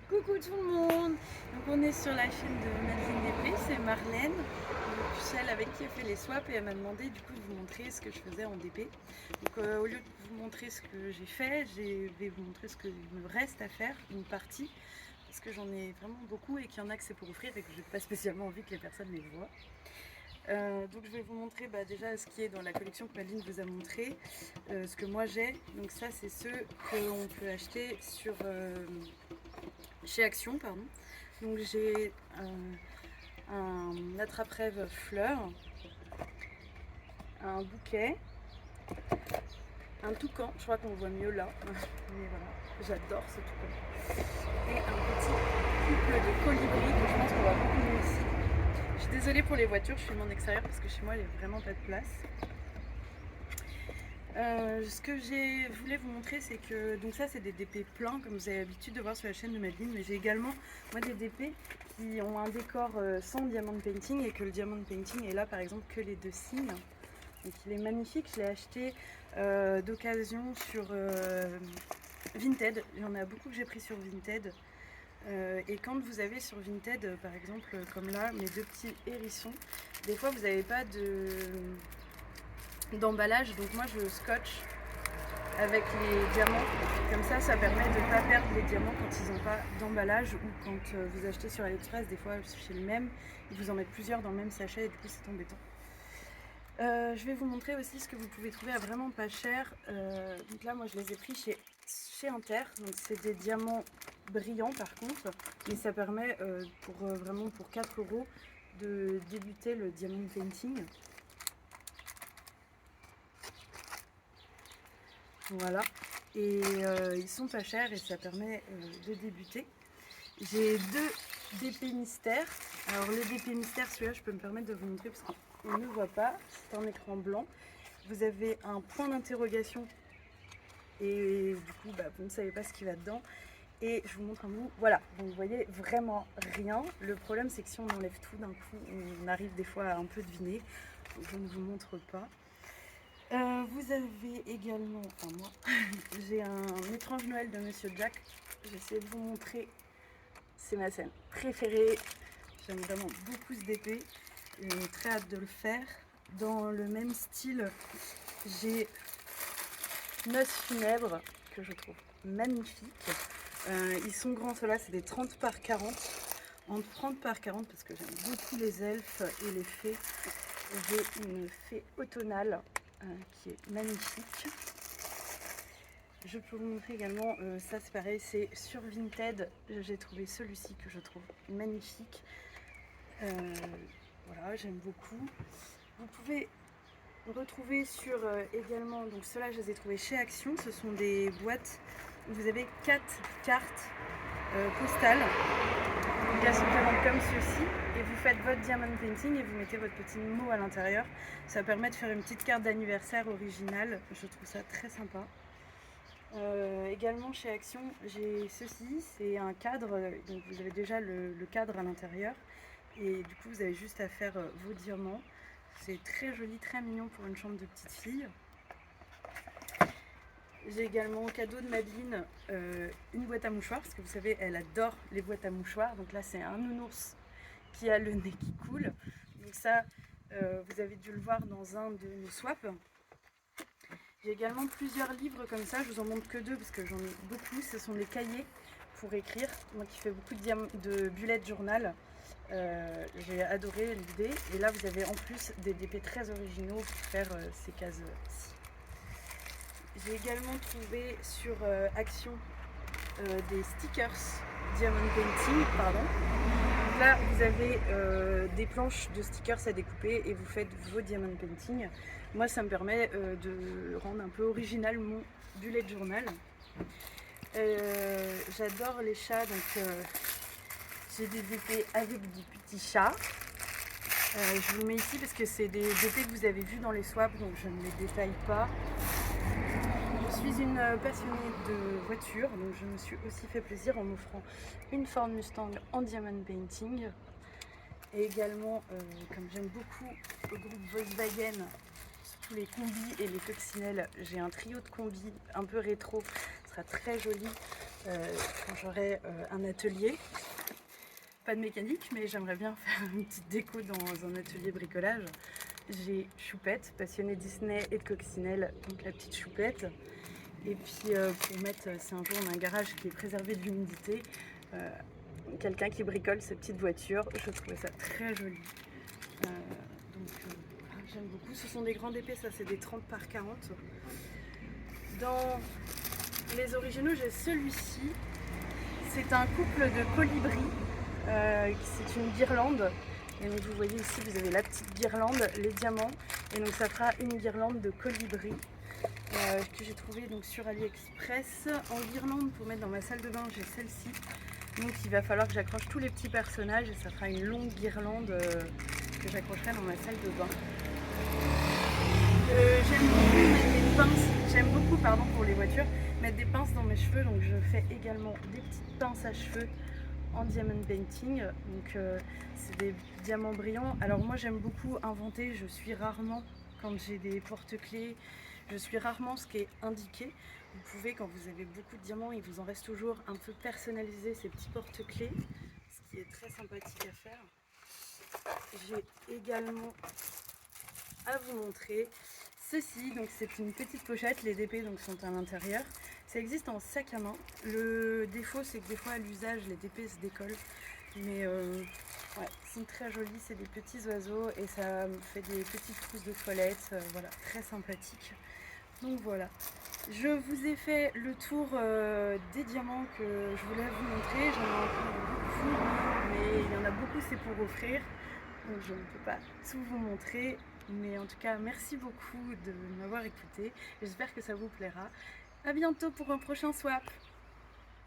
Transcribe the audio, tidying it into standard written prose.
Coucou tout le monde. Donc on est sur la chaîne de Madeleine Després, c'est Marlène, donc celle avec qui elle fait les swaps, et elle m'a demandé du coup de vous montrer ce que je faisais en DP. Donc au lieu de vous montrer ce que j'ai fait, je vais vous montrer ce qu'il me reste à faire, une partie, parce que j'en ai vraiment beaucoup et qu'il y en a que c'est pour offrir et que j'ai pas spécialement envie que les personnes les voient. Donc je vais vous montrer déjà ce qui est dans la collection que Madeleine vous a montré, ce que moi j'ai. Donc ça c'est ceux qu'on peut acheter chez Action, pardon. Donc j'ai un attrape-rêve fleurs, un bouquet, un toucan, je crois qu'on le voit mieux là, mais voilà, j'adore ce toucan, et un petit couple de colibris que je pense qu'on va beaucoup mieux ici. Je suis désolée pour les voitures, je filme en extérieur parce que chez moi il n'y a vraiment pas de place. Ce que je voulais vous montrer, c'est que donc ça c'est des DP pleins comme vous avez l'habitude de voir sur la chaîne de Madeleine, mais j'ai également moi des DP qui ont un décor sans diamond painting, et que le diamond painting est là par exemple que les deux signes. Donc il est magnifique, je l'ai acheté d'occasion sur Vinted. Il y en a beaucoup que j'ai pris sur Vinted. Et quand vous avez sur Vinted par exemple comme là mes deux petits hérissons, des fois vous n'avez pas d'emballage, donc moi je scotche avec les diamants, comme ça permet de ne pas perdre les diamants quand ils n'ont pas d'emballage, ou quand vous achetez sur AliExpress, des fois chez le même, ils vous en mettent plusieurs dans le même sachet et du coup c'est embêtant. Je vais vous montrer aussi ce que vous pouvez trouver à vraiment pas cher. Donc là moi je les ai pris chez Inter, donc c'est des diamants brillants par contre, mais ça permet vraiment pour 4 € de débuter le diamond painting. Voilà, et ils sont pas chers et ça permet de débuter. J'ai deux DP mystères. Alors le DP mystère, celui-là je peux me permettre de vous montrer parce qu'on ne voit pas, c'est un écran blanc. Vous avez un point d'interrogation et du coup vous ne savez pas ce qu'il va dedans. Et je vous montre un bout, voilà, donc vous voyez vraiment rien. Le problème c'est que si on enlève tout d'un coup, on arrive des fois à un peu deviner. Donc je ne vous montre pas. Vous avez également, enfin moi, j'ai un étrange Noël de Monsieur Jack. J'essaie de vous montrer, c'est ma scène préférée. J'aime vraiment beaucoup ce DP. J'ai très hâte de le faire. Dans le même style, j'ai Noces funèbres que je trouve magnifique. Ils sont grands, ceux-là, c'est des 30 par 40. En 30 par 40 parce que j'aime beaucoup les elfes et les fées. J'ai une fée automnale qui est magnifique. Je peux vous montrer également, ça c'est pareil, c'est sur Vinted, j'ai trouvé celui-ci que je trouve magnifique. Voilà, j'aime beaucoup. Vous pouvez retrouver sur également, donc ceux-là je les ai trouvés chez Action, ce sont des boîtes où vous avez 4 cartes postales. Donc elles sont présentes comme ceci, et vous faites votre diamond painting et vous mettez votre petit mot à l'intérieur. Ça permet de faire une petite carte d'anniversaire originale, je trouve ça très sympa. Également chez Action, j'ai ceci, c'est un cadre, donc vous avez déjà le cadre à l'intérieur, et du coup vous avez juste à faire vos diamants. C'est très joli, très mignon pour une chambre de petite fille. J'ai également au cadeau de Madeleine une boîte à mouchoirs, parce que vous savez, elle adore les boîtes à mouchoirs. Donc là, c'est un nounours qui a le nez qui coule. Donc ça, vous avez dû le voir dans un de nos swaps. J'ai également plusieurs livres comme ça, je vous en montre que deux parce que j'en ai beaucoup. Ce sont des cahiers pour écrire. Moi qui fais beaucoup de bullet journal, j'ai adoré l'idée. Et là, vous avez en plus des DP très originaux pour faire ces cases-ci. J'ai également trouvé sur Action des stickers Diamond Painting, pardon. Donc là, vous avez des planches de stickers à découper et vous faites vos Diamond Painting. Moi, ça me permet de rendre un peu original mon bullet journal. J'adore les chats, donc j'ai des DP avec des petits chats. Je vous mets ici parce que c'est des DP que vous avez vus dans les swaps, donc je ne les détaille pas. Je suis une passionnée de voitures, donc je me suis aussi fait plaisir en m'offrant une Ford Mustang en diamond painting. Et également, comme j'aime beaucoup le groupe Volkswagen, surtout les combis et les coccinelles, j'ai un trio de combis un peu rétro, ce sera très joli quand j'aurai un atelier. Pas de mécanique, mais j'aimerais bien faire une petite déco dans un atelier bricolage. J'ai Choupette, passionnée Disney et de coccinelle, donc la petite Choupette. Et puis pour mettre, si un jour on a un garage qui est préservé de l'humidité, quelqu'un qui bricole sa petite voiture, je trouvais ça très joli. J'aime beaucoup. Ce sont des grandes épées, ça c'est des 30 par 40. Dans les originaux, j'ai celui-ci. C'est un couple de colibris. C'est une guirlande. Et donc vous voyez ici, vous avez la petite guirlande, les diamants. Et donc ça fera une guirlande de colibris que j'ai trouvé donc sur AliExpress. En guirlande pour mettre dans ma salle de bain, j'ai celle-ci. Donc il va falloir que j'accroche tous les petits personnages et ça fera une longue guirlande que j'accrocherai dans ma salle de bain. J'aime beaucoup pour les voitures, mettre des pinces dans mes cheveux, donc je fais également des petites pinces à cheveux en diamond painting, donc c'est des diamants brillants. Alors moi j'aime beaucoup inventer, je suis rarement, quand j'ai des porte-clés, je suis rarement ce qui est indiqué. Vous pouvez, quand vous avez beaucoup de diamants, il vous en reste toujours un peu personnaliser ces petits porte-clés, ce qui est très sympathique à faire. J'ai également à vous montrer ceci, donc c'est une petite pochette, les DP donc sont à l'intérieur. Ça existe en sac à main. Le défaut c'est que des fois à l'usage les DP se décollent, mais ouais, ils sont très jolis, c'est des petits oiseaux et ça me fait des petites trousses de toilette, voilà, très sympathique. Donc voilà, je vous ai fait le tour des diamants que je voulais vous montrer. J'en ai encore beaucoup, mais il y en a beaucoup, c'est pour offrir. Donc je ne peux pas tout vous montrer. Mais en tout cas, merci beaucoup de m'avoir écouté. J'espère que ça vous plaira. A bientôt pour un prochain swap.